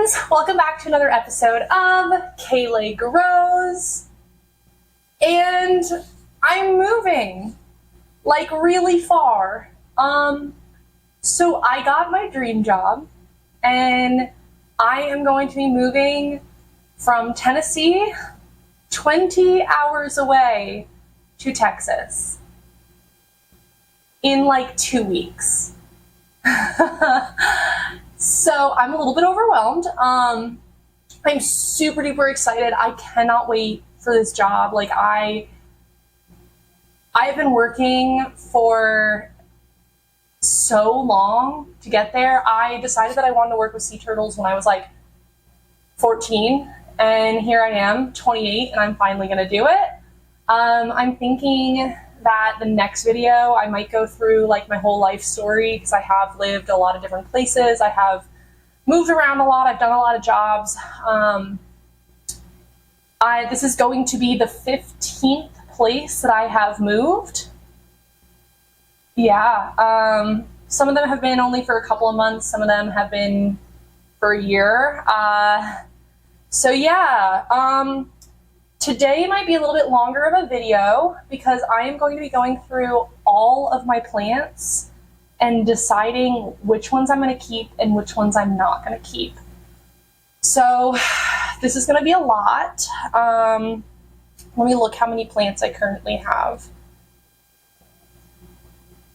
friends, welcome back to another episode of Kayleigh Grows. And I'm moving, like really far. So I got my dream job and I am going to be moving from Tennessee 20 hours away to Texas in like 2 weeks. So I'm a little bit overwhelmed. I'm super duper excited. I cannot wait for this job. Like I've been working for so long to get there. I decided that I wanted to work with sea turtles when I was like 14, and here I am, 28, and I'm finally gonna do it. I'm thinking that the next video I might go through like my whole life story, because I have lived a lot of different places. I have moved around a lot. I've done a lot of jobs. This is going to be the 15th place that I have moved. Yeah, some of them have been only for a couple of months. Some of them have been for a year. So yeah, today might be a little bit longer of a video because I am going to be going through all of my plants and deciding which ones I'm going to keep and which ones I'm not going to keep. So this is going to be a lot. Let me look how many plants I currently have.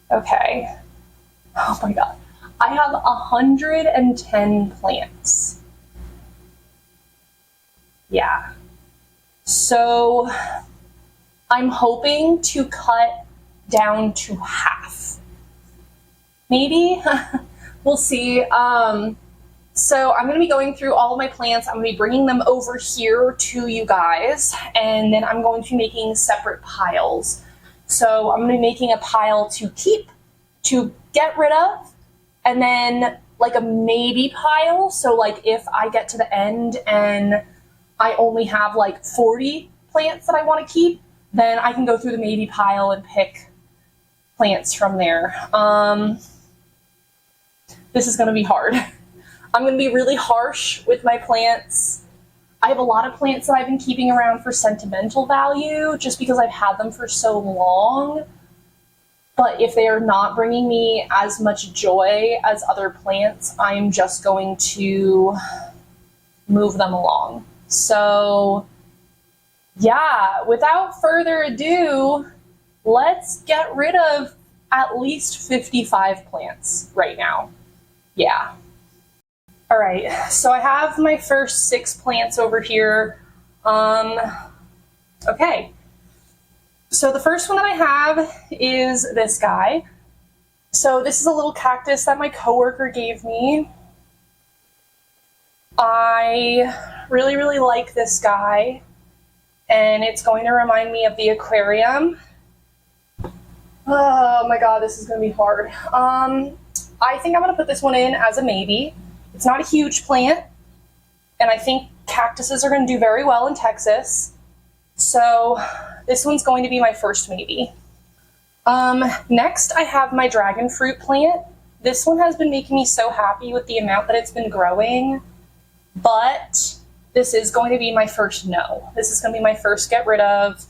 Okay. Oh my God. I have 110 plants. Yeah. So I'm hoping to cut down to half. Maybe. We'll see. So I'm going to be going through all of my plants. I'm going to be bringing them over here to you guys, and then I'm going to be making separate piles. So I'm going to be making a pile to keep, to get rid of, and then like a maybe pile. So like if I get to the end and I only have like 40 plants that I want to keep, then I can go through the maybe pile and pick plants from there. This is going to be hard. I'm going to be really harsh with my plants. I have a lot of plants that I've been keeping around for sentimental value just because I've had them for so long. But if they are not bringing me as much joy as other plants, I'm just going to move them along. So yeah, without further ado, let's get rid of at least 55 plants right now. Yeah. All right, so I have my first 6 plants over here. Okay, so the first one that I have is this guy. So this is a little cactus that my coworker gave me. I really, really like this guy, and it's going to remind me of the aquarium. Oh my God, this is gonna be hard. I think I'm gonna put this one in as a maybe. It's not a huge plant, and I think cactuses are going to do very well in Texas. So this one's going to be my first maybe. Next, I have my dragon fruit plant. This one has been making me so happy with the amount that it's been growing, but this is going to be my first no. This is going to be my first get rid of.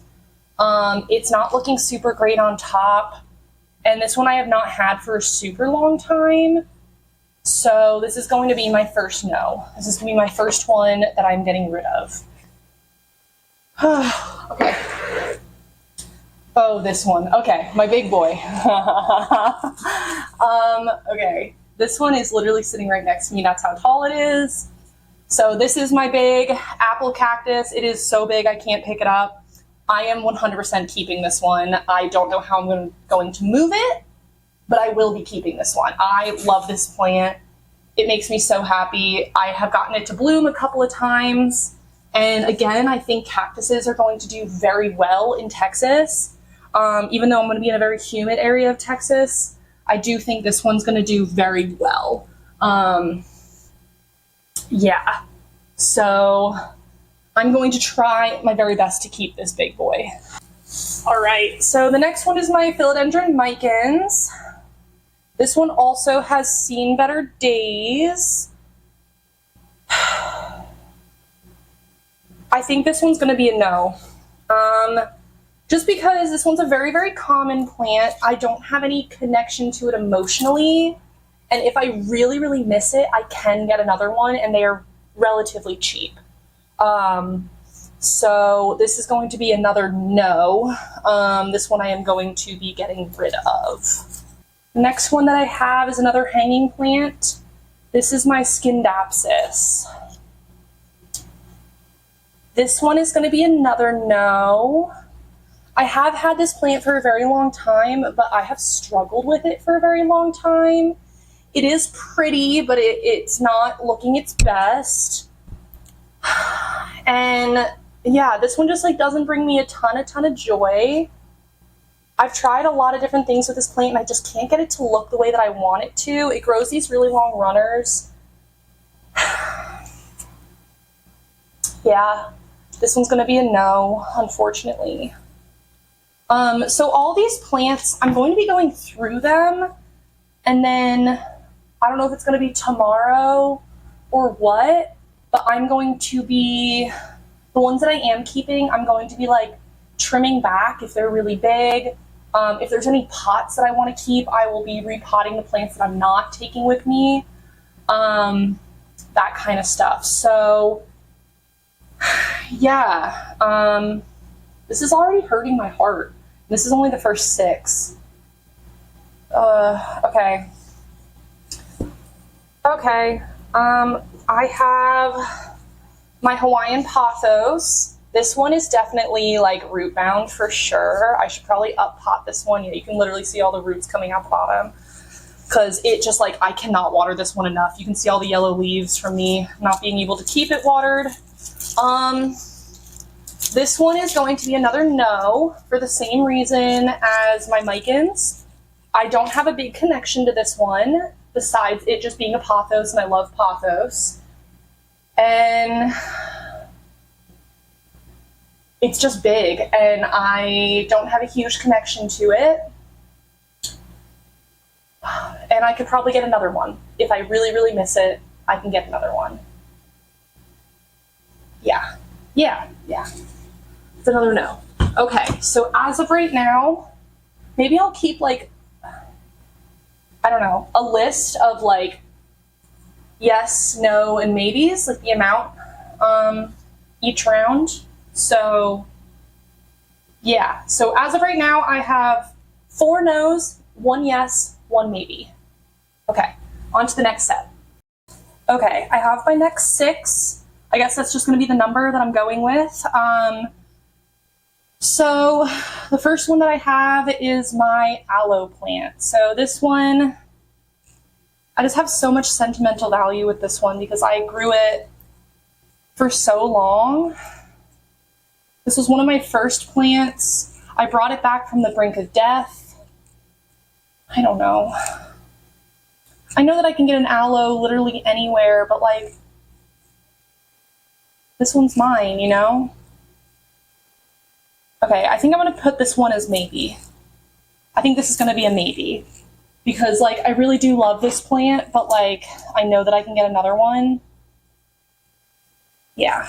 It's not looking super great on top, and this one I have not had for a super long time. So this is going to be my first no. This is going to be my first one that I'm getting rid of. Okay. Oh, this one. Okay, my big boy. Okay, this one is literally sitting right next to me. That's how tall it is. So this is my big apple cactus. It is so big I can't pick it up. I am 100% keeping this one. I don't know how I'm going to move it, but I will be keeping this one. I love this plant. It makes me so happy. I have gotten it to bloom a couple of times. And again, I think cactuses are going to do very well in Texas. Even though I'm going to be in a very humid area of Texas, I do think this one's going to do very well. Yeah. So I'm going to try my very best to keep this big boy. All right, so the next one is my philodendron micans. This one also has seen better days. I think this one's going to be a no. Just because this one's a very, very common plant. I don't have any connection to it emotionally. And if I really, really miss it, I can get another one, and they are relatively cheap. So this is going to be another no. This one I am going to be getting rid of. The next one that I have is another hanging plant. This is my Scindapsus. This one is going to be another no. I have had this plant for a very long time, but I have struggled with it for a very long time. It is pretty, but it's not looking its best. And yeah, this one just like doesn't bring me a ton of joy. I've tried a lot of different things with this plant, and I just can't get it to look the way that I want it to. It grows these really long runners. Yeah, this one's going to be a no, unfortunately. So all these plants, I'm going to be going through them, and then I don't know if it's going to be tomorrow or what, but I'm going to be, the ones that I am keeping, I'm going to be like trimming back if they're really big. If there's any pots that I want to keep, I will be repotting the plants that I'm not taking with me. That kind of stuff. So yeah, this is already hurting my heart. This is only the first 6. Okay. Okay. I have my Hawaiian pothos. This one is definitely like root bound for sure. I should probably up pot this one. Yeah, you can literally see all the roots coming out the bottom, because it just like, I cannot water this one enough. You can see all the yellow leaves from me not being able to keep it watered. This one is going to be another no for the same reason as my Micans. I don't have a big connection to this one besides it just being a pothos, and I love pothos. And it's just big, and I don't have a huge connection to it. And I could probably get another one. If I really, really miss it, I can get another one. Yeah. It's another no. Okay, so as of right now, maybe I'll keep like, I don't know, a list of like yes, no, and maybes, like the amount each round. So yeah, so as of right now, I have 4 no's, 1 yes, 1 maybe. Okay, on to the next set. Okay, I have my next 6. I guess that's just going to be the number that I'm going with. So the first one that I have is my aloe plant. So this one, I just have so much sentimental value with this one because I grew it for so long. This was one of my first plants. I brought it back from the brink of death. I don't know. I know that I can get an aloe literally anywhere, but like, this one's mine, you know? Okay, I think I'm gonna put this one as maybe. I think this is gonna be a maybe. Because like, I really do love this plant, but like, I know that I can get another one. Yeah.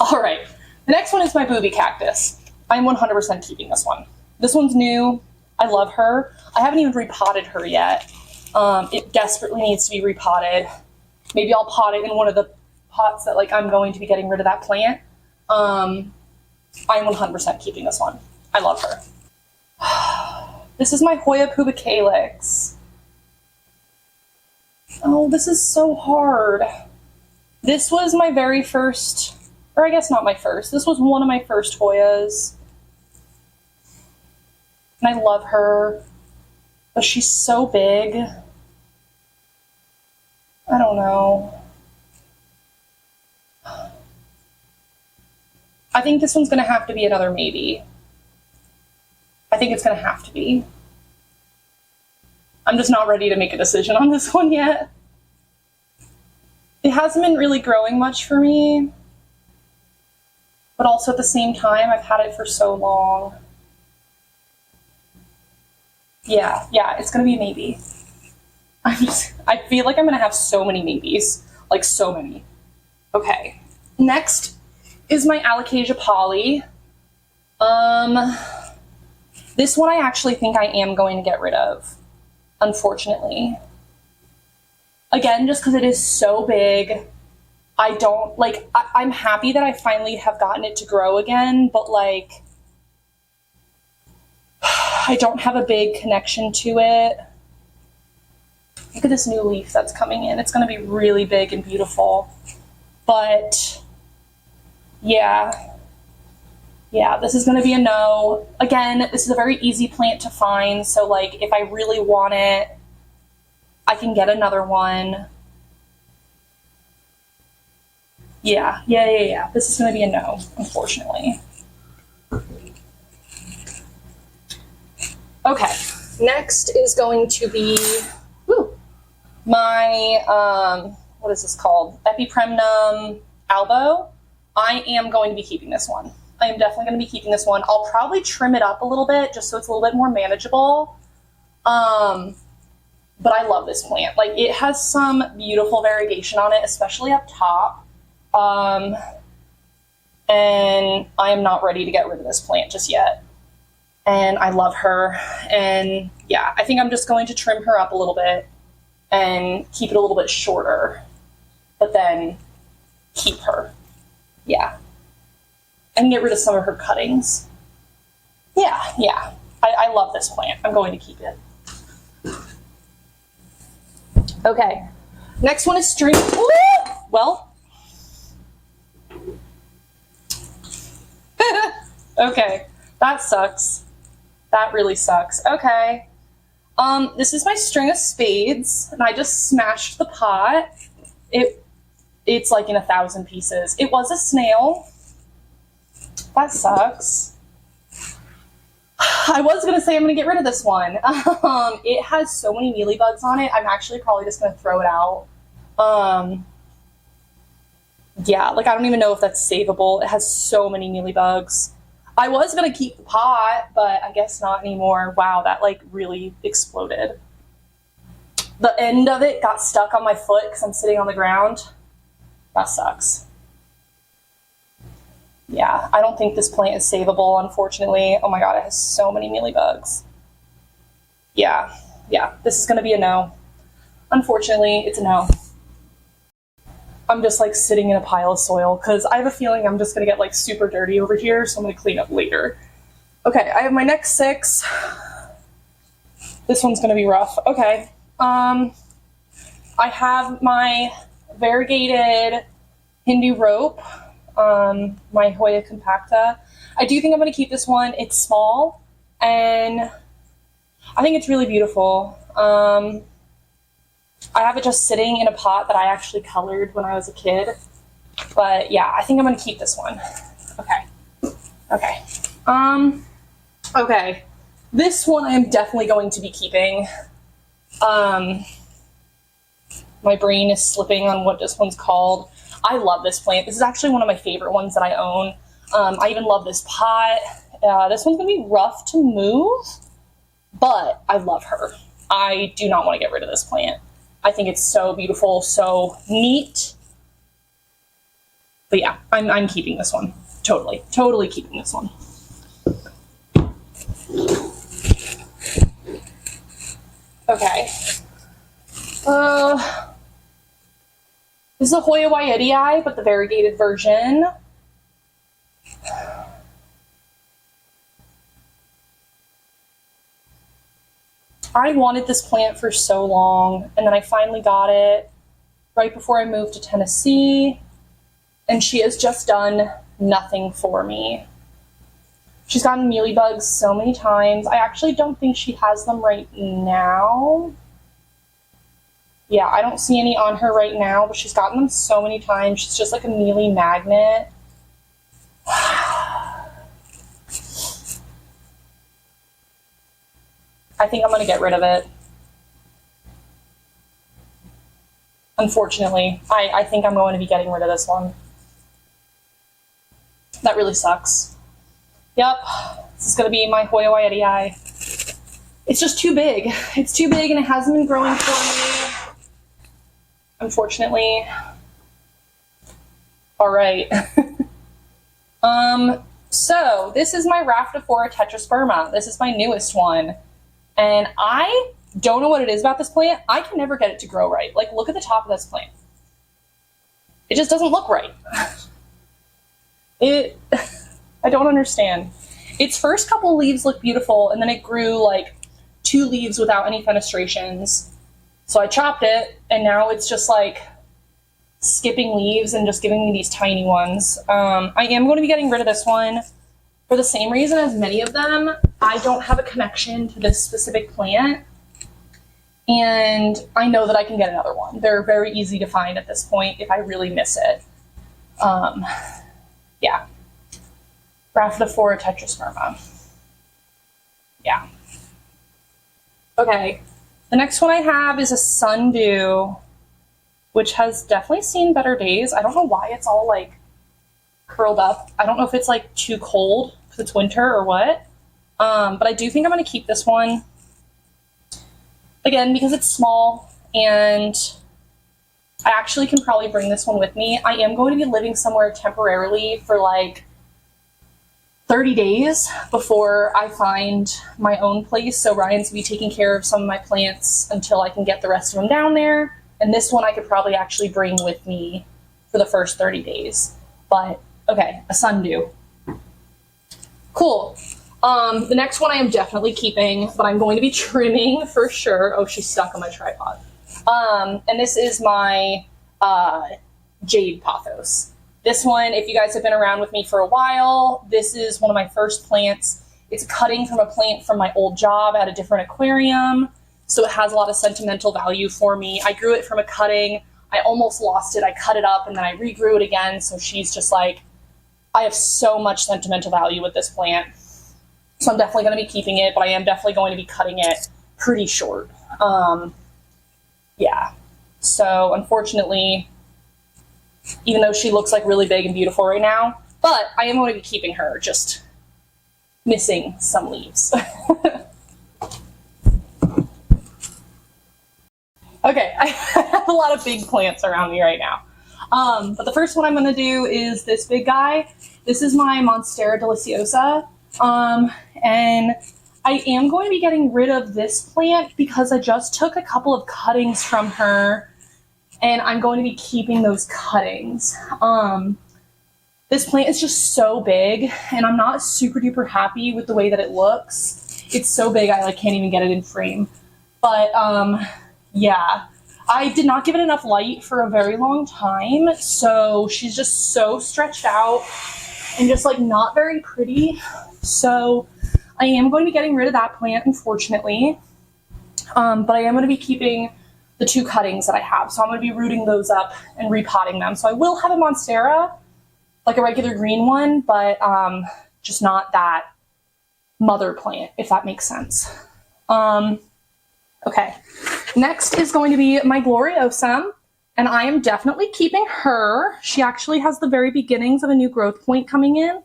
All right, the next one is my booby cactus. I'm 100% keeping this one. This one's new. I love her. I haven't even repotted her yet. It desperately needs to be repotted. Maybe I'll pot it in one of the pots that like I'm going to be getting rid of that plant. I'm 100% keeping this one. I love her. This is my Hoya pubicalix. Oh, this is so hard. This was my very first, or I guess not my first. This was one of my first Hoyas. And I love her, but she's so big. I don't know. I think this one's gonna have to be another maybe. I think it's gonna have to be. I'm just not ready to make a decision on this one yet. It hasn't been really growing much for me, but also at the same time, I've had it for so long. Yeah, it's gonna be a maybe. I feel like I'm gonna have so many maybes, like so many. Okay, next is my Alocasia poly. This one I actually think I am going to get rid of, unfortunately. Again, just because it is so big. I don't, like, I'm happy that I finally have gotten it to grow again, but, like, I don't have a big connection to it. Look at this new leaf that's coming in. It's going to be really big and beautiful. But, yeah. Yeah, this is going to be a no. Again, this is a very easy plant to find, so, like, if I really want it, I can get another one. Yeah. This is going to be a no, unfortunately. Okay, next is going to be my, what is this called? Epipremnum albo. I am going to be keeping this one. I am definitely going to be keeping this one. I'll probably trim it up a little bit just so it's a little bit more manageable. But I love this plant. Like, it has some beautiful variegation on it, especially up top. And I am not ready to get rid of this plant just yet. And I love her. And yeah, I think I'm just going to trim her up a little bit and keep it a little bit shorter, but then keep her. Yeah. And get rid of some of her cuttings. Yeah. I love this plant. I'm going to keep it. Okay. Next one is string. Ooh! Well. Okay. That sucks. That really sucks. Okay. This is my string of spades, and I just smashed the pot. It's like in 1,000 pieces. It was a snail. That sucks. I was gonna say I'm gonna get rid of this one. It has so many mealybugs on it. I'm actually probably just gonna throw it out. Yeah, like I don't even know if that's savable. It has so many mealybugs. I was gonna keep the pot, but I guess not anymore. Wow, that like really exploded. The end of it got stuck on my foot because I'm sitting on the ground. That sucks. Yeah, I don't think this plant is savable, unfortunately. Oh my god, it has so many mealybugs. Yeah, this is gonna be a no. Unfortunately, it's a no. I'm just like sitting in a pile of soil because I have a feeling I'm just gonna get like super dirty over here, so I'm gonna clean up later. Okay, I have my next 6. This one's gonna be rough. Okay, I have my variegated Hindu rope, my Hoya compacta. I do think I'm gonna keep this one. It's small, and I think it's really beautiful. I have it just sitting in a pot that I actually colored when I was a kid. But yeah, I think I'm gonna keep this one. Okay. Okay. This one I am definitely going to be keeping. My brain is slipping on what this one's called. I love this plant. This is actually one of my favorite ones that I own. I even love this pot. This one's gonna be rough to move, but I love her. I do not want to get rid of this plant. I think it's so beautiful, so neat. But yeah, I'm keeping this one. Totally keeping this one. Okay. This is a Hoya Waiitii, but the variegated version. I wanted this plant for so long, and then I finally got it right before I moved to Tennessee, and she has just done nothing for me. She's gotten mealybugs so many times. I actually don't think she has them right now. Yeah, I don't see any on her right now, but she's gotten them so many times. She's just like a mealy magnet. I think I'm going to get rid of it. Unfortunately, I think I'm going to be getting rid of this one. That really sucks. Yep, this is going to be my Hoya Waiitii. It's just too big. It's too big and it hasn't been growing for me. Unfortunately. All right. So this is my Rhaphidophora tetrasperma. This is my newest one. And I don't know what it is about this plant. I can never get it to grow right. Like, look at the top of this plant. It just doesn't look right. I don't understand. Its first couple leaves look beautiful, and then it grew like 2 leaves without any fenestrations. So I chopped it, and now it's just like skipping leaves and just giving me these tiny ones. I am going to be getting rid of this one for the same reason as many of them. I don't have a connection to this specific plant, and I know that I can get another one. They're very easy to find at this point if I really miss it. Yeah. Rhaphidophora tetrasperma. Yeah. Okay. The next one I have is a sundew, which has definitely seen better days. I don't know why it's all like curled up. I don't know if it's like too cold because it's winter or what. But I do think I'm going to keep this one. Again, because it's small and I actually can probably bring this one with me. I am going to be living somewhere temporarily for like 30 days before I find my own place. So Ryan's gonna be taking care of some of my plants until I can get the rest of them down there. And this one I could probably actually bring with me for the first 30 days. But okay, a sundew. Cool. The next one I am definitely keeping, but I'm going to be trimming for sure. Oh, she's stuck on my tripod. And this is my jade pothos. This one, if you guys have been around with me for a while, this is one of my first plants. It's a cutting from a plant from my old job at a different aquarium, so it has a lot of sentimental value for me. I grew it from a cutting. I almost lost it. I cut it up and then I regrew it again, so she's just like, I have so much sentimental value with this plant. So I'm definitely going to be keeping it, but I am definitely going to be cutting it pretty short. Yeah. So unfortunately, even though she looks like really big and beautiful right now, but I am going to be keeping her, just missing some leaves. Okay, I have a lot of big plants around me right now. But the first one I'm going to do is this big guy. This is my Monstera deliciosa. And I am going to be getting rid of this plant because I just took a couple of cuttings from her, and I'm going to be keeping those cuttings. This plant is just so big, and I'm not super duper happy with the way that it looks. It's so big, I like can't even get it in frame. But yeah, I did not give it enough light for a very long time, so she's just so stretched out and just like not very pretty. So I am going to be getting rid of that plant, unfortunately. But I am going to be keeping the 2 cuttings that I have. So I'm going to be rooting those up and repotting them. So I will have a Monstera, like a regular green one, but just not that mother plant, if that makes sense. Okay, next is going to be my Gloriosum, and I am definitely keeping her. She actually has the very beginnings of a new growth point coming in.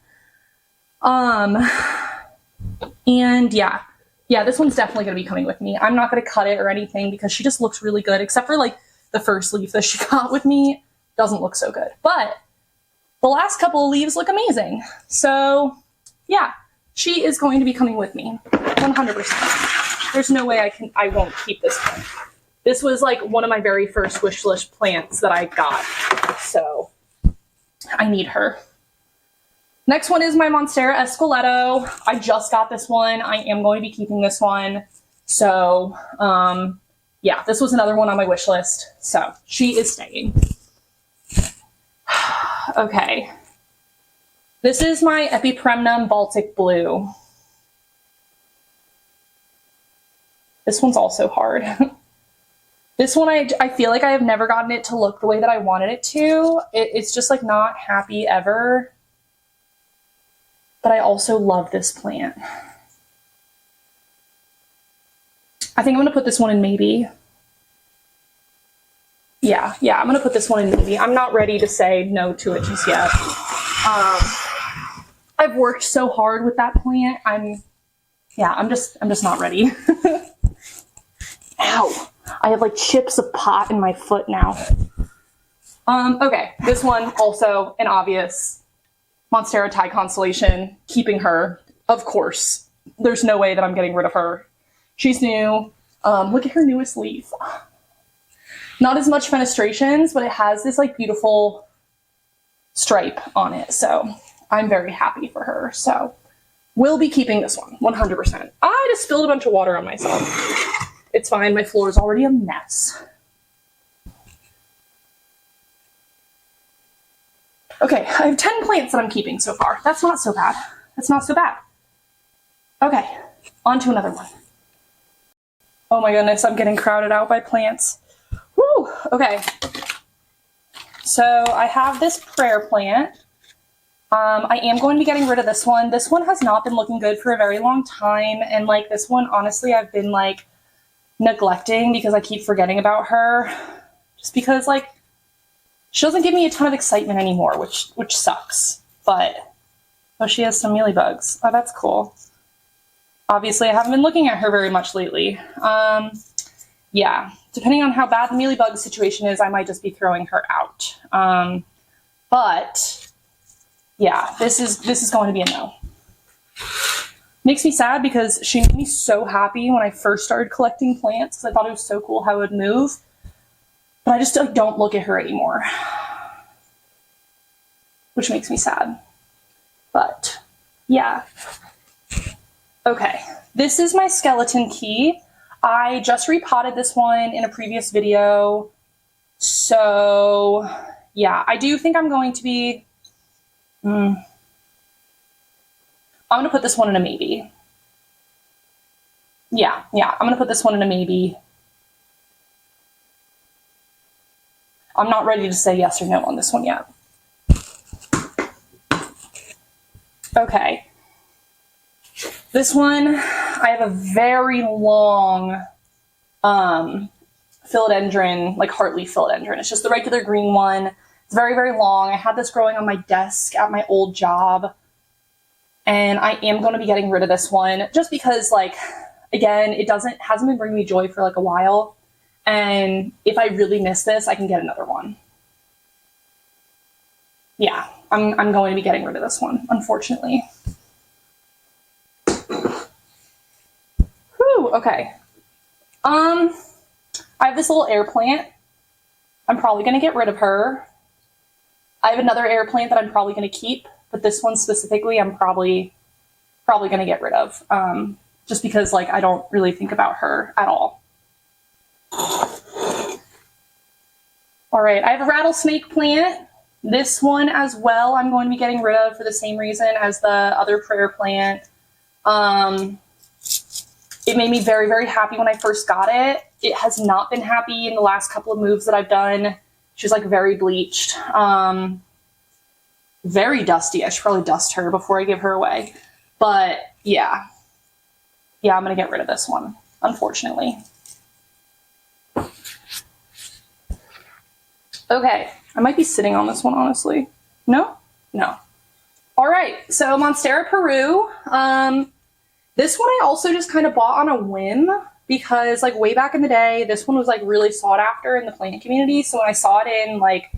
And yeah, this one's definitely going to be coming with me. I'm not going to cut it or anything because she just looks really good, except for like the first leaf that she got with me doesn't look so good. But the last couple of leaves look amazing. So yeah, she is going to be coming with me 100%. There's no way I won't keep this plant. This was like one of my very first wish list plants that I got. So I need her. Next one is my Monstera Esqueleto. I just got this one. I am going to be keeping this one. So, yeah, this was another one on my wish list. So, she is staying. Okay. This is my Epipremnum Baltic Blue. This one's also hard. This one, I feel like I have never gotten it to look the way that I wanted it to. It's just like not happy ever. But I also love this plant. I think I'm going to put this one in maybe. Yeah, I'm going to put this one in maybe. I'm not ready to say no to it just yet. I've worked so hard with that plant. I'm just not ready. Ow. I have like chips of pot in my foot now. Okay, this one also an obvious Monstera tie constellation, keeping her, of course. There's no way that I'm getting rid of her. She's new. Look at her newest leaf. Not as much fenestrations, but it has this like beautiful stripe on it. So I'm very happy for her. So we'll be keeping this one 100%. I just spilled a bunch of water on myself. It's fine. My floor is already a mess. Okay, I have 10 plants that I'm keeping so far. That's not so bad. That's not so bad. Okay, on to another one. Oh my goodness, I'm getting crowded out by plants. Woo! Okay. So I have this prayer plant. I am going to be getting rid of this one. This one has not been looking good for a very long time. And like this one, honestly, I've been like neglecting because I keep forgetting about her. Just because like she doesn't give me a ton of excitement anymore, which sucks. But oh, she has some mealybugs. Oh, that's cool. Obviously, I haven't been looking at her very much lately. Yeah, depending on how bad the mealybug situation is, I might just be throwing her out. But yeah, this is going to be a no. Makes me sad because she made me so happy when I first started collecting plants because I thought it was so cool how it would move. But I just like, don't look at her anymore, which makes me sad. But yeah. Okay, this is my skeleton key. I just repotted this one in a previous video. So yeah, I do think I'm going to be, I'm going to put this one in a maybe. Yeah, I'm going to put this one in a maybe. I'm not ready to say yes or no on this one yet. Okay. This one, I have a very long philodendron, like heartleaf philodendron. It's just the regular green one. It's very, very long. I had this growing on my desk at my old job. And I am going to be getting rid of this one just because, like, again, it hasn't been bringing me joy for like a while. And if I really miss this, I can get another one. Yeah, I'm going to be getting rid of this one, unfortunately. Whew, okay. I have this little air plant. I'm probably going to get rid of her. I have another air plant that I'm probably going to keep, but this one specifically I'm probably going to get rid of. Just because like I don't really think about her at all. All right, I have a rattlesnake plant. This one as well I'm going to be getting rid of for the same reason as the other prayer plant. It made me very, very happy when I first got it. It has not been happy in the last couple of moves that I've done. She's like very bleached, very dusty. I should probably dust her before I give her away. But yeah, I'm going to get rid of this one, unfortunately. Okay, I might be sitting on this one, honestly. No? No. All right, so Monstera Peru. This one I also just kind of bought on a whim because like way back in the day, this one was like really sought after in the plant community. So when I saw it in like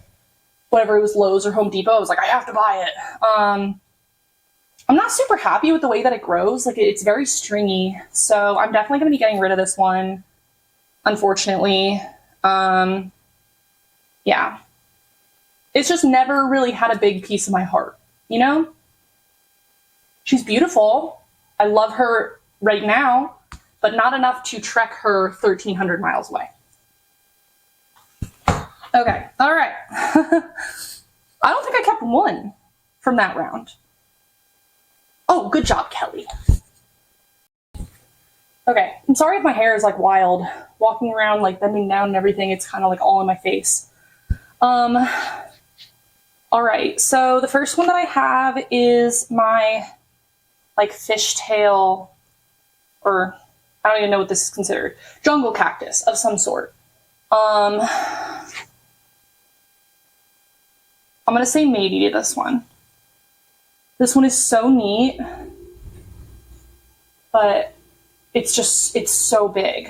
whatever it was, Lowe's or Home Depot, I was like, I have to buy it. I'm not super happy with the way that it grows. Like it's very stringy. So I'm definitely going to be getting rid of this one, unfortunately. Yeah. It's just never really had a big piece of my heart, you know? She's beautiful. I love her right now, but not enough to trek her 1,300 miles away. Okay, all right. I don't think I kept one from that round. Oh, good job, Kelly. Okay, I'm sorry if my hair is like wild. Walking around, like bending down and everything, it's kind of like all in my face. All right, so the first one that I have is my like fishtail, or I don't even know what this is considered, jungle cactus of some sort. I'm gonna say maybe to this one. This one is so neat, but it's so big.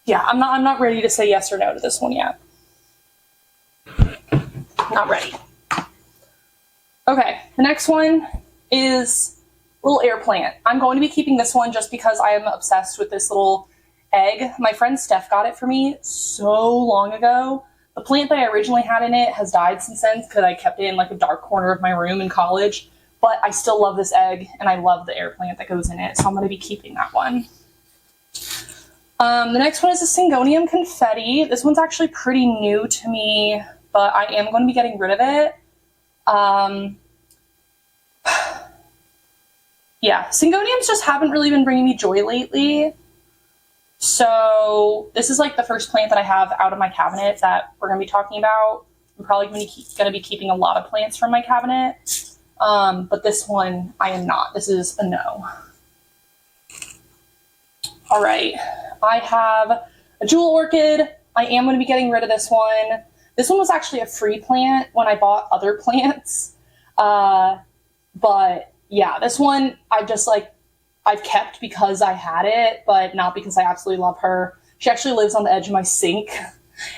Yeah, I'm not ready to say yes or no to this one yet. Not ready. Okay, the next one is little air plant. I'm going to be keeping this one just because I am obsessed with this little egg. My friend Steph got it for me so long ago. The plant that I originally had in it has died since then because I kept it in like a dark corner of my room in college. But I still love this egg and I love the air plant that goes in it. So I'm going to be keeping that one. The next one is a Syngonium confetti. This one's actually pretty new to me, but I am going to be getting rid of it. Yeah, Syngoniums just haven't really been bringing me joy lately. So this is like the first plant that I have out of my cabinet that we're going to be talking about. I'm probably going to be keeping a lot of plants from my cabinet. But this one, I am not. This is a no. All right. I have a jewel orchid. I am going to be getting rid of this one. This one was actually a free plant when I bought other plants. But yeah, this one I've kept because I had it, but not because I absolutely love her. She actually lives on the edge of my sink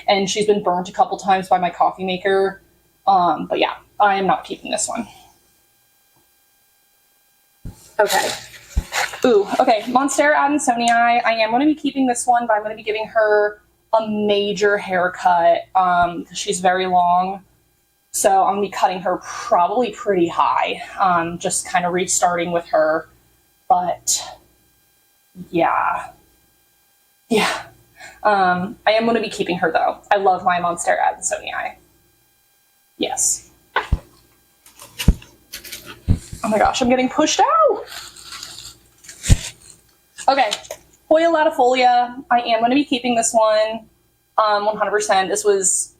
and she's been burnt a couple times by my coffee maker. But yeah, I am not keeping this one. Okay. Ooh, okay. Monstera Adansonii. I am going to be keeping this one, but I'm going to be giving her a major haircut because she's very long. So I'm going to be cutting her probably pretty high, just kind of restarting with her. But yeah. I am going to be keeping her though. I love my Monstera Adansonii. Yes. Oh my gosh, I'm getting pushed out. Okay, Hoya latifolia. I am going to be keeping this one 100%.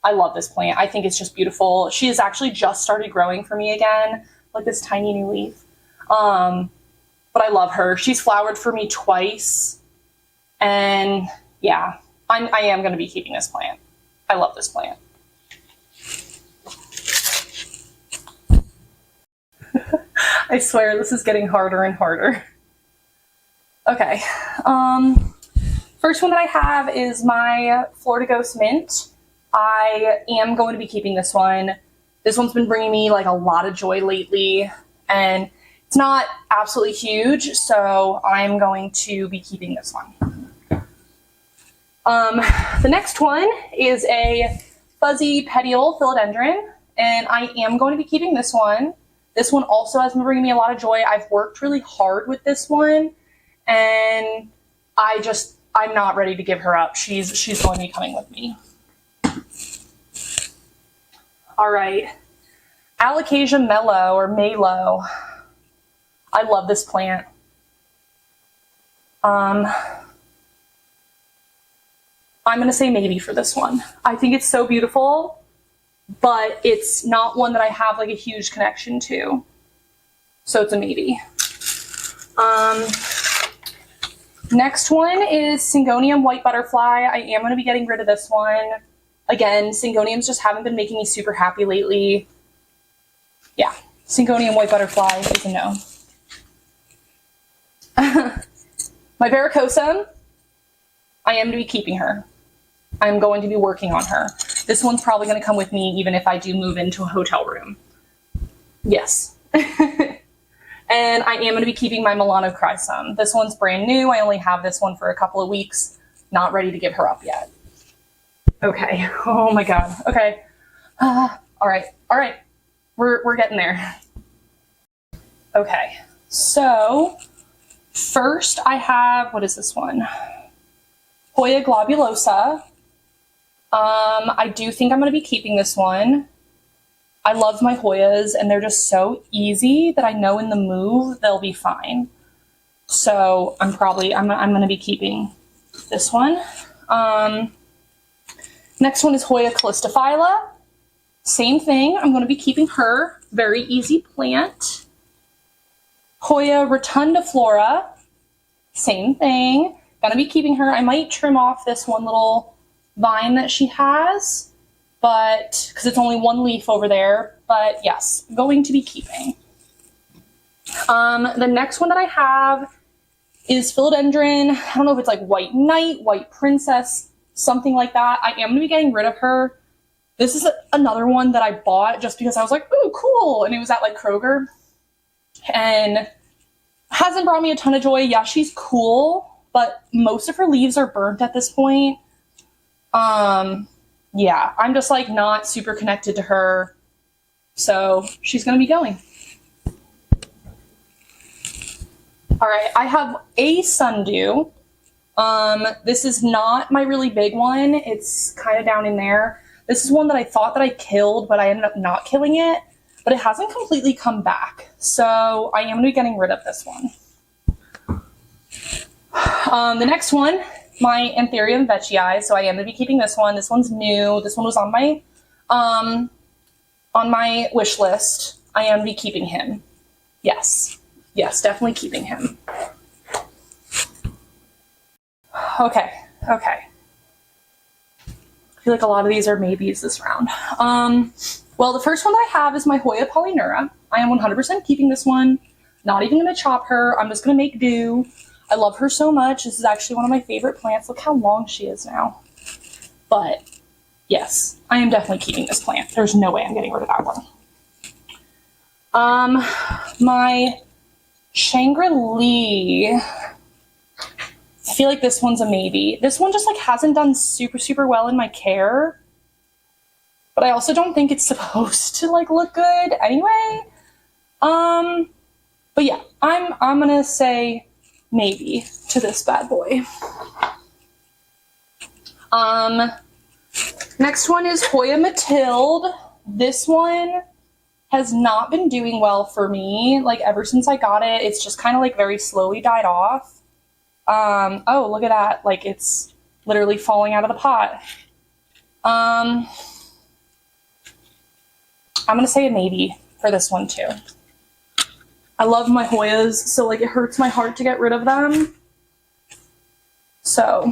I love this plant. I think it's just beautiful. She has actually just started growing for me again, like this tiny new leaf. But I love her. She's flowered for me twice. And yeah, I am going to be keeping this plant. I love this plant. I swear this is getting harder and harder. Okay. First one that I have is my Florida Ghost Mint. I am going to be keeping this one. This one's been bringing me like a lot of joy lately, and it's not absolutely huge, so I'm going to be keeping this one. The next one is a fuzzy petiole philodendron, and I am going to be keeping this one. This one also has been bringing me a lot of joy. I've worked really hard with this one, and I'm not ready to give her up. She's going to be coming with me. All right, Alocasia mellow or Malo. I love this plant. I'm going to say maybe for this one. I think it's so beautiful, but it's not one that I have like a huge connection to. So it's a maybe. Next one is Syngonium white butterfly. I am going to be getting rid of this one. Again, Syngoniums just haven't been making me super happy lately. Yeah, Syngonium white butterfly is a no. My Varicosum, I am to be keeping her. I'm going to be working on her. This one's probably going to come with me even if I do move into a hotel room. Yes. And I am going to be keeping my Melanochrysum. This one's brand new. I only have this one for a couple of weeks. Not ready to give her up yet. Okay. Oh my God. Okay. All right. We're getting there. Okay. So first I have, what is this one? Hoya globulosa. I do think I'm going to be keeping this one. I love my Hoyas, and they're just so easy that I know in the move they'll be fine. So I'm going to be keeping this one. Next one is Hoya callistophylla. Same thing. I'm going to be keeping her. Very easy plant. Hoya rotundiflora. Same thing. Going to be keeping her. I might trim off this one little vine that she has, but because it's only one leaf over there. But yes, going to be keeping. The next one that I have is philodendron. I don't know if it's like white knight, white princess, something like that. I am going to be getting rid of her. This is another one that I bought just because I was like, ooh, cool. And it was at like Kroger. And hasn't brought me a ton of joy. Yeah, she's cool, but most of her leaves are burnt at this point. Yeah, I'm just like not super connected to her. So she's going to be going. All right, I have a sundew. This is not my really big one. It's kind of down in there. This is one that I thought that I killed, but I ended up not killing it. But it hasn't completely come back. So I am going to be getting rid of this one. The next one, my Anthurium veitchii. So I am going to be keeping this one. This one's new. This one was on my wish list. I am going to be keeping him. Yes. Yes, definitely keeping him. Okay. I feel like a lot of these are maybes this round. Well, the first one that I have is my Hoya polynura. I am 100% keeping this one. Not even going to chop her. I'm just going to make do. I love her so much. This is actually one of my favorite plants. Look how long she is now. But yes, I am definitely keeping this plant. There's no way I'm getting rid of that one. My Shangri-La. I feel like this one's a maybe. This one just like hasn't done super well in my care. But I also don't think it's supposed to like look good anyway. But yeah, I'm gonna say maybe to this bad boy. Next one is Hoya Mathilde. This one has not been doing well for me. Like ever since I got it, it's just kind of like very slowly died off. Oh, look at that. Like it's literally falling out of the pot. I'm going to say a maybe for this one too. I love my Hoyas, so like it hurts my heart to get rid of them. So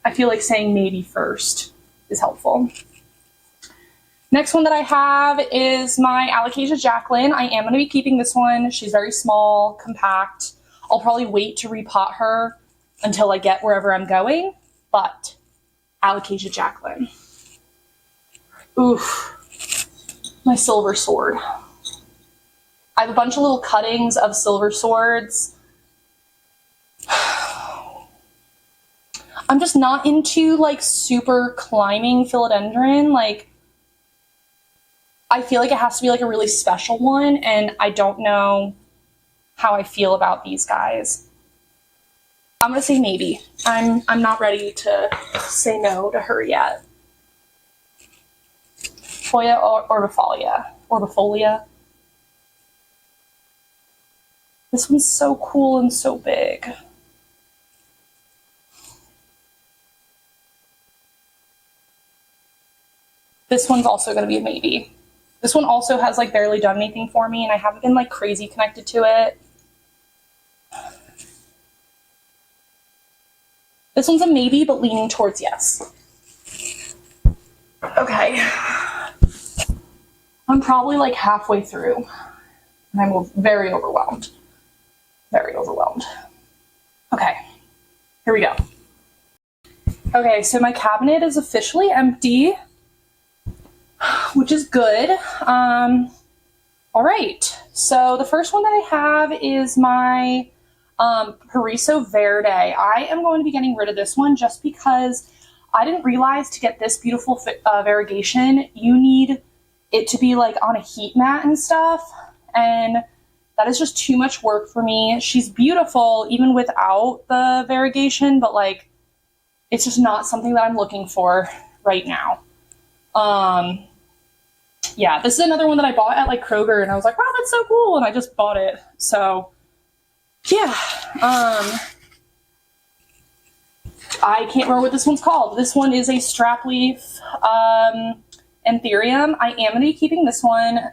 I feel like saying maybe first is helpful. Next one that I have is my Alocasia Jacqueline. I am going to be keeping this one. She's very small, compact. I'll probably wait to repot her until I get wherever I'm going, but Alocasia Jacqueline. Oof. My silver sword. I have a bunch of little cuttings of silver swords. I'm just not into like super climbing philodendron. Like I feel like it has to be like a really special one, and I don't know how I feel about these guys. I'm gonna say maybe. I'm not ready to say no to her yet. Hoya orbifolia. This one's so cool and so big. This one's also gonna be a maybe. This one also has like barely done anything for me, and I haven't been like crazy connected to it. This one's a maybe, but leaning towards yes. Okay. I'm probably like halfway through, and I'm very overwhelmed. Very overwhelmed. Okay, here we go. Okay, so my cabinet is officially empty, which is good. All right, so the first one that I have is my Pariso Verde. I am going to be getting rid of this one just because I didn't realize to get this beautiful variegation, you need it to be like on a heat mat and stuff, and that is just too much work for me. She's beautiful even without the variegation, but like it's just not something that I'm looking for right now. Yeah, this is another one that I bought at like Kroger, and I was like, wow, that's so cool, and I just bought it. So yeah, I can't remember what this one's called. This one is a strap leaf Anthurium. I am going to be keeping this one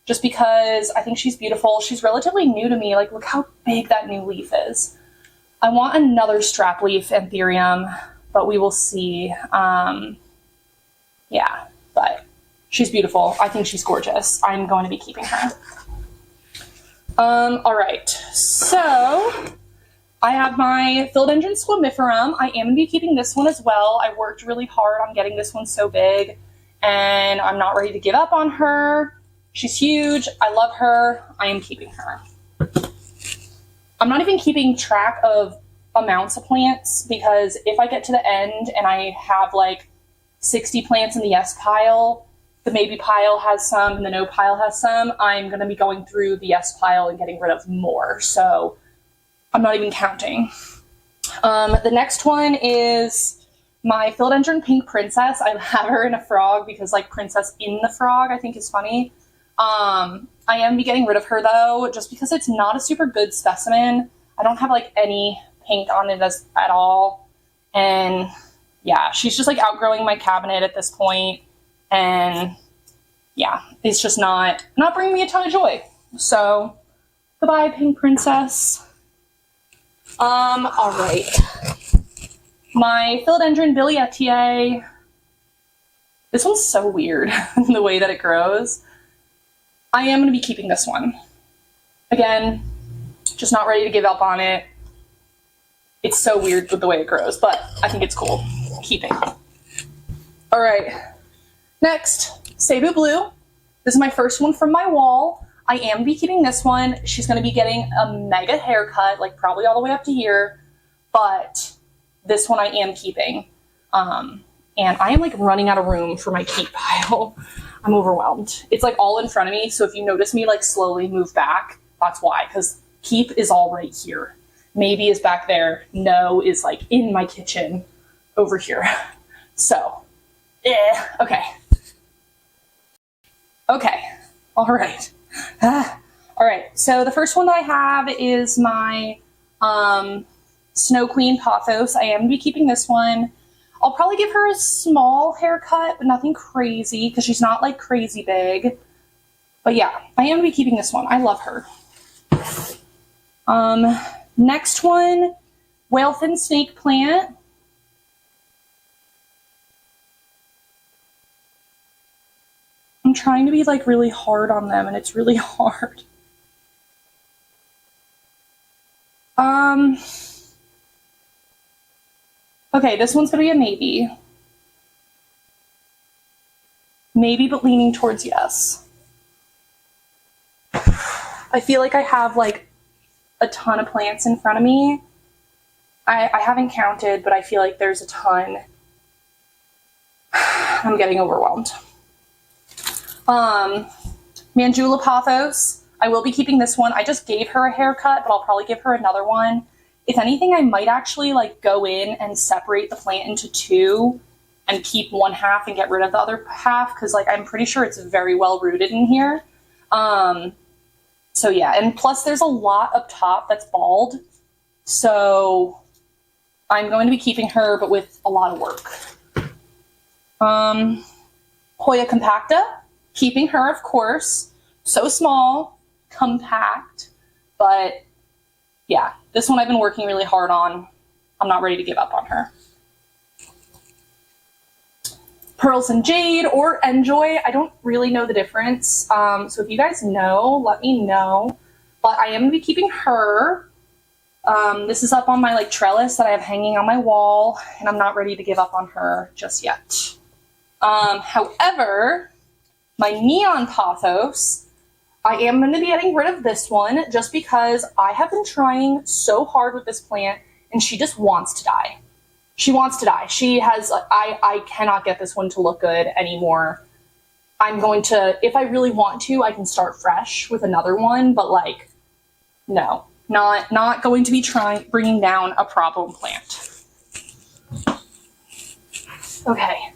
just because I think she's beautiful. She's relatively new to me. Like, look how big that new leaf is. I want another strap leaf Anthurium, but we will see. Yeah, but she's beautiful. I think she's gorgeous. I'm going to be keeping her. All right, so I have my Philodendron Squamiferum. I am going to be keeping this one as well. I worked really hard on getting this one so big, and I'm not ready to give up on her. She's huge. I love her. I am keeping her. I'm not even keeping track of amounts of plants, because if I get to the end and I have like 60 plants in the yes pile, the maybe pile has some and the no pile has some, I'm going to be going through the yes pile and getting rid of more. So I'm not even counting. The next one is my Philodendron Pink Princess. I have her in a frog because like princess in the frog I think is funny. I am be getting rid of her though, just because it's not a super good specimen. I don't have like any pink on it at all. And yeah, she's just like outgrowing my cabinet at this point. And yeah, it's just not bringing me a ton of joy. So goodbye, Pink Princess. All right. My Philodendron Billietier. This one's so weird, the way that it grows. I am going to be keeping this one. Again, just not ready to give up on it. It's so weird with the way it grows, but I think it's cool. Keeping. All right. Next, Cebu Blue. This is my first one from my wall. I am going to be keeping this one. She's going to be getting a mega haircut, like probably all the way up to here, but this one I am keeping. And I am like running out of room for my keep pile. I'm overwhelmed. It's like all in front of me, so if you notice me like slowly move back, that's why, because keep is all right here. Maybe is back there. No is like in my kitchen over here. So, okay. Okay, all right. All right, so the first one that I have is my Snow Queen Pothos. I am going to be keeping this one. I'll probably give her a small haircut, but nothing crazy, because she's not like crazy big. But yeah, I am going to be keeping this one. I love her. Next one, Whale Fin Snake Plant. I'm trying to be like really hard on them, and it's really hard. Okay, this one's gonna be a maybe. Maybe, but leaning towards yes. I feel like I have like a ton of plants in front of me. I haven't counted, but I feel like there's a ton. I'm getting overwhelmed. Manjula Pothos. I will be keeping this one. I just gave her a haircut, but I'll probably give her another one. If anything, I might actually like go in and separate the plant into two and keep one half and get rid of the other half, because like I'm pretty sure it's very well rooted in here. So yeah, and plus there's a lot up top that's bald. So I'm going to be keeping her, but with a lot of work. Hoya Compacta, keeping her, of course. So small, compact, but yeah, this one I've been working really hard on. I'm not ready to give up on her. Pearls and Jade or Enjoy, I don't really know the difference. So if you guys know, let me know. But I am going to be keeping her. This is up on my like trellis that I have hanging on my wall, and I'm not ready to give up on her just yet. However, my Neon Pothos, I am going to be getting rid of this one just because I have been trying so hard with this plant and she just wants to die. She wants to die. She has, I cannot get this one to look good anymore. I'm going to, if I really want to, I can start fresh with another one, but like, no, not going to be bringing down a problem plant. Okay,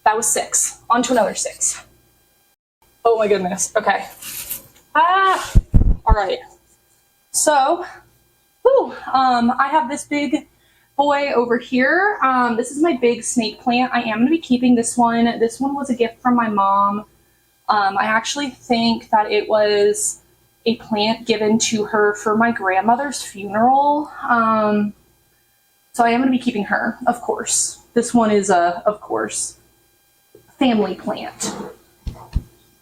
that was 6. On to another 6. Oh my goodness, okay. All right. So, I have this big boy over here. This is my big snake plant. I am going to be keeping this one. This one was a gift from my mom. I actually think that it was a plant given to her for my grandmother's funeral. So I am going to be keeping her, of course. This one is of course, family plant.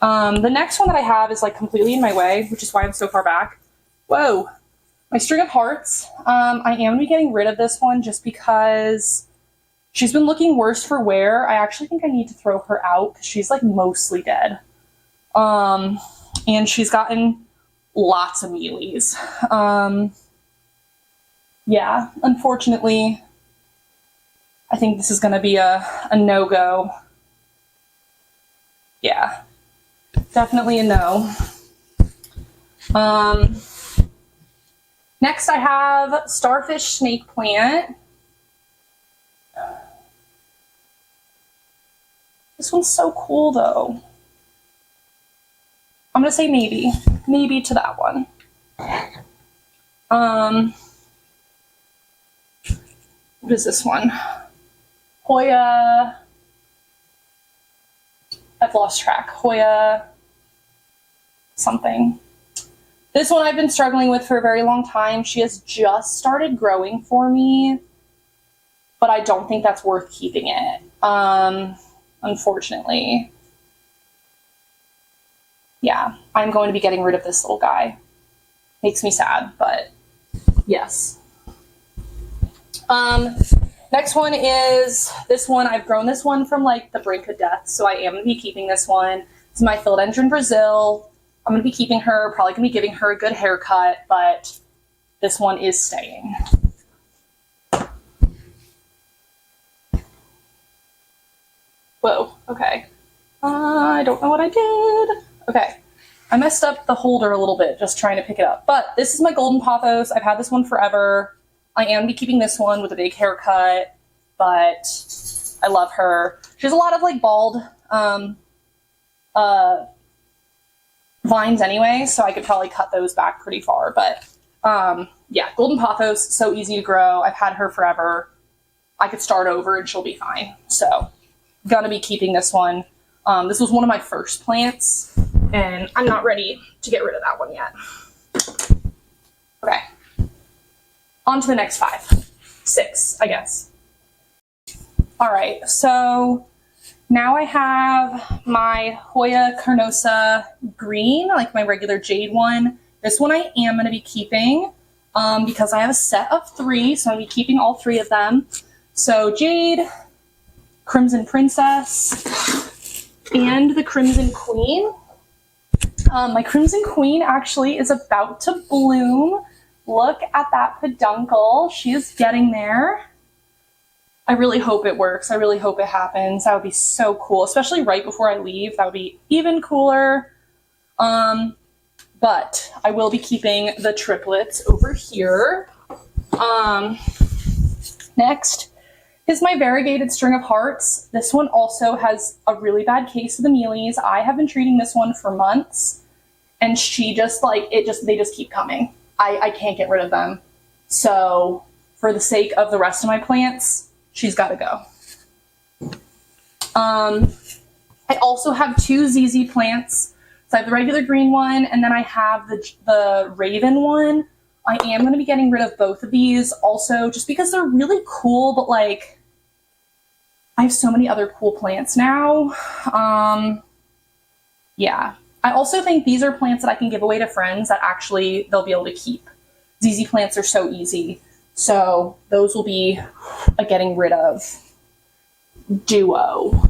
The next one that I have is like completely in my way, which is why I'm so far back. Whoa. My string of hearts, I am going to be getting rid of this one just because she's been looking worse for wear. I actually think I need to throw her out because she's like mostly dead. And she's gotten lots of mealies. Yeah, unfortunately, I think this is going to be a no-go. Yeah, definitely a no. Next I have starfish snake plant. This one's so cool though. I'm gonna say maybe to that one. What is this one? Hoya. I've lost track. Hoya something. This one I've been struggling with for a very long time. She has just started growing for me, but I don't think that's worth keeping it, unfortunately. Yeah, I'm going to be getting rid of this little guy. Makes me sad, but yes. Next one is this one. I've grown this one from like the brink of death, so I am going to be keeping this one. This is my philodendron Brazil. I'm going to be keeping her, probably going to be giving her a good haircut, but this one is staying. Whoa, okay. I don't know what I did. Okay, I messed up the holder a little bit just trying to pick it up. But this is my golden pothos. I've had this one forever. I am be keeping this one with a big haircut, but I love her. She has a lot of like bald vines anyway, so I could probably cut those back pretty far. But yeah, golden pothos, so easy to grow. I've had her forever. I could start over and she'll be fine. So gonna be keeping this one. This was one of my first plants, and I'm not ready to get rid of that one yet. Okay. On to the next 6, I guess. All right, so now I have my Hoya carnosa green, like my regular jade one. This one I am going to be keeping because I have a set of 3, so I'm going to be keeping all 3 of them. So jade, crimson princess, and the crimson queen. My crimson queen actually is about to bloom. Look at that peduncle. She is getting there. I really hope it works. I really hope it happens. That would be so cool, especially right before I leave. That would be even cooler. But I will be keeping the triplets over here. Next is my variegated string of hearts. This one also has a really bad case of the mealies. I have been treating this one for months, and she just like, they just keep coming. I can't get rid of them. So for the sake of the rest of my plants, she's got to go. I also have 2 ZZ plants. So I have the regular green one, and then I have the raven one. I am going to be getting rid of both of these also just because they're really cool, but like I have so many other cool plants now. Yeah. I also think these are plants that I can give away to friends that actually they'll be able to keep. ZZ plants are so easy. So those will be a getting rid of duo.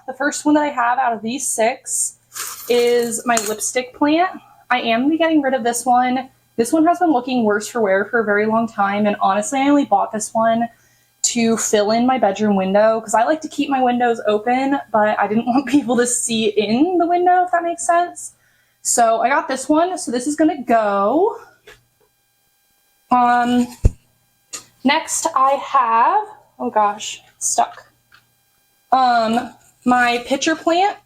The first one that I have out of these 6 is my lipstick plant. I am going to be getting rid of this one. This one has been looking worse for wear for a very long time, and honestly, I only bought this one to fill in my bedroom window because I like to keep my windows open, but I didn't want people to see in the window, if that makes sense. So I got this one, so this is going to go. Next I have, oh gosh, it's stuck. My pitcher plant.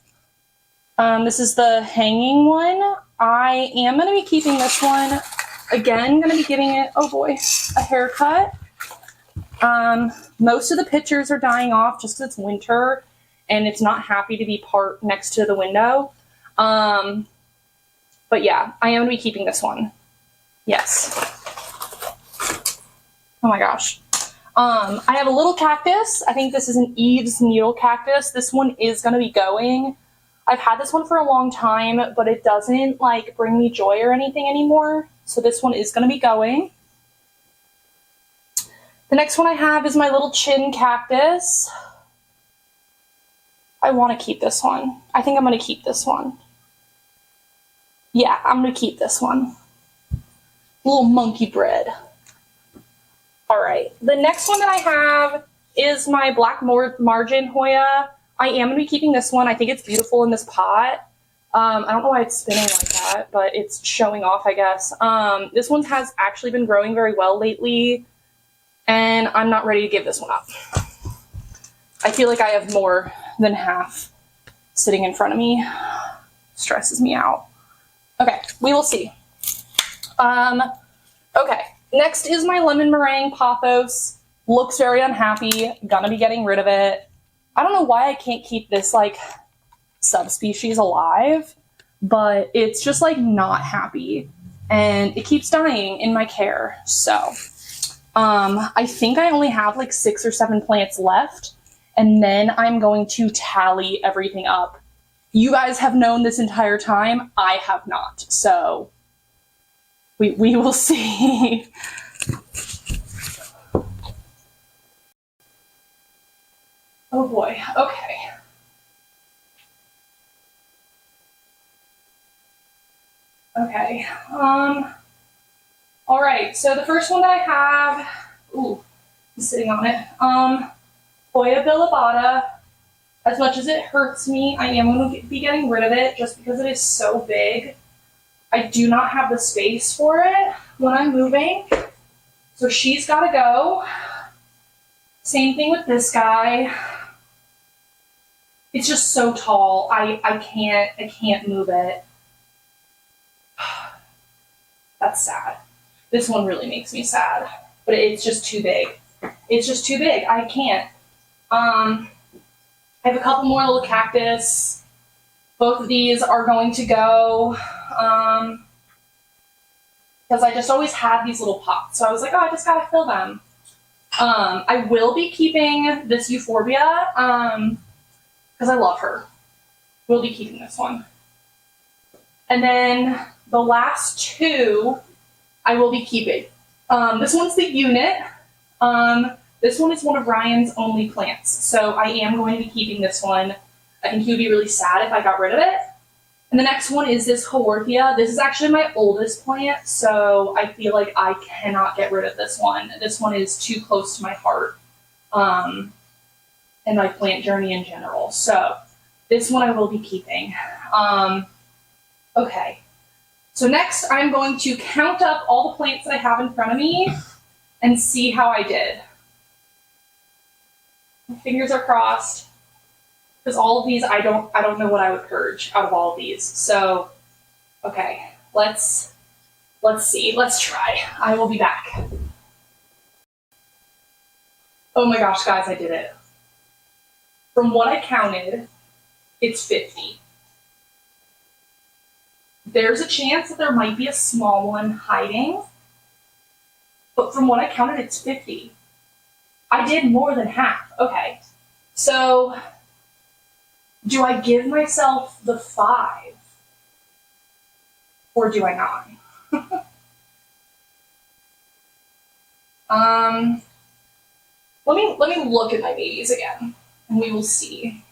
This is the hanging one. I am going to be keeping this one. Again, going to be giving it, oh boy, a haircut. Most of the pictures are dying off just because it's winter and it's not happy to be parked next to the window. But yeah, I am going to be keeping this one. Yes. Oh my gosh. I have a little cactus. I think this is an Eve's needle cactus. This one is going to be going. I've had this one for a long time, but it doesn't like bring me joy or anything anymore. So this one is going to be going. The next one I have is my little chin cactus. I want to keep this one. I think I'm going to keep this one. Yeah, I'm going to keep this one. Little monkey bread. All right. The next one that I have is my black margin Hoya. I am going to be keeping this one. I think it's beautiful in this pot. I don't know why it's spinning like that, but it's showing off, I guess. This one has actually been growing very well lately, and I'm not ready to give this one up. I feel like I have more than half sitting in front of me. Stresses me out. Okay, we will see. Okay, next is my lemon meringue pothos. Looks very unhappy. Gonna be getting rid of it. I don't know why I can't keep this like subspecies alive, but it's just like not happy and it keeps dying in my care. So I think I only have like 6 or 7 plants left, and then I'm going to tally everything up. You guys have known this entire time. I have not. So we will see. Oh boy. Okay. Okay. All right. So the first one that I have, ooh, I'm sitting on it. Hoya bilobata. As much as it hurts me, I am going to be getting rid of it just because it is so big. I do not have the space for it when I'm moving. So she's got to go. Same thing with this guy. It's just so tall. I can't move it. That's sad. This one really makes me sad, but it's just too big. It's just too big. I can't. I have a couple more little cactus. Both of these are going to go because I just always had these little pots. So I was like, oh, I just gotta fill them. I will be keeping this euphorbia because I love her. We'll be keeping this one. And then the last 2 I will be keeping. This one's the unit. This one is one of Ryan's only plants, so I am going to be keeping this one. I think he would be really sad if I got rid of it. And the next one is this Hoya. This is actually my oldest plant, so I feel like I cannot get rid of this one. This one is too close to my heart and my plant journey in general. So this one I will be keeping. Okay. So next I'm going to count up all the plants that I have in front of me and see how I did. My fingers are crossed because all of these I don't know what I would purge out of all of these. So, okay, let's see. Let's try. I will be back. Oh my gosh, guys, I did it. From what I counted, it's 50. There's a chance that there might be a small one hiding, but from what I counted, it's 50. I did more than half. Okay. So, do I give myself the 5? Or do I not? Let me look at my babies again, and we will see.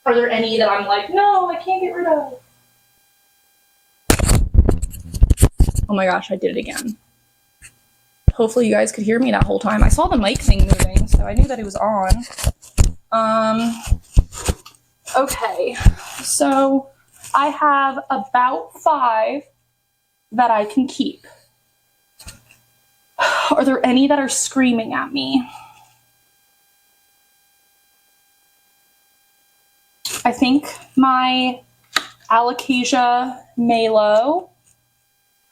Are there any that I'm like, no, I can't get rid of? Oh my gosh, I did it again. Hopefully you guys could hear me that whole time. I saw the mic thing moving, so I knew that it was on. Okay, so I have about 5 that I can keep. Are there any that are screaming at me? I think my Alocasia Malo,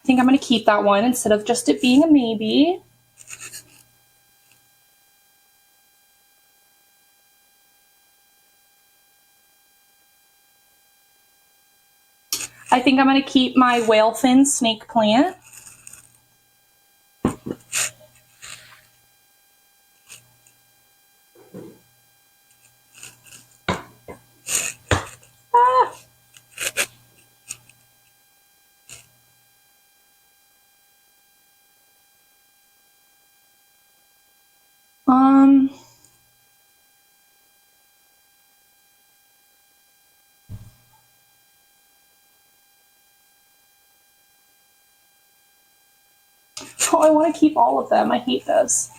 I think I'm going to keep that one instead of just it being a maybe. I think I'm going to keep my whale fin snake plant. Ah. Oh, I want to keep all of them. I hate this.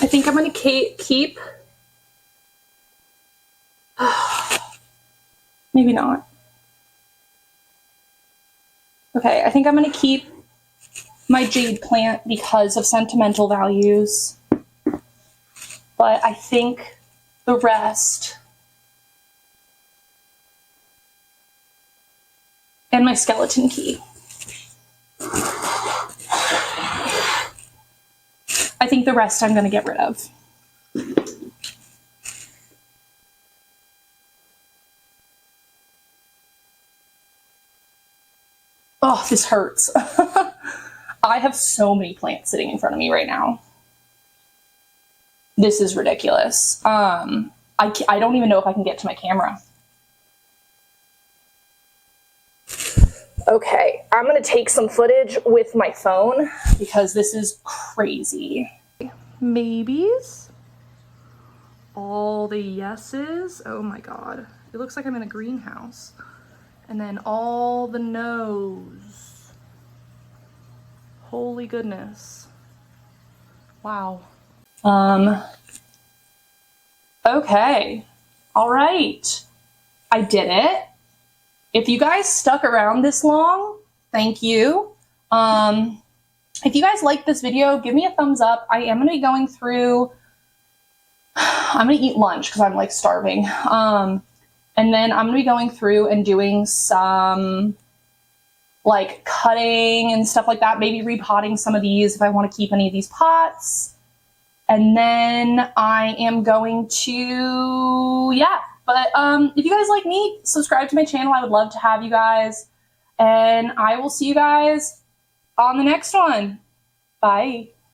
I think I'm going to keep... Maybe not. Okay, I think I'm going to keep my jade plant because of sentimental values. But I think the rest... And my skeleton key. I think the rest I'm going to get rid of. Oh, this hurts. I have so many plants sitting in front of me right now. This is ridiculous. I don't even know if I can get to my camera. Okay, I'm gonna take some footage with my phone because this is crazy. Maybes. All the yeses. Oh my God. It looks like I'm in a greenhouse. And then all the no's. Holy goodness. Wow. Okay. All right. I did it. If you guys stuck around this long, thank you. If you guys like this video, give me a thumbs up. I am going to be going through, I'm going to eat lunch because I'm like starving. And then I'm going to be going through and doing some like cutting and stuff like that. Maybe repotting some of these if I want to keep any of these pots. And then I am going to, yeah. But if you guys like me, subscribe to my channel. I would love to have you guys. And I will see you guys on the next one. Bye.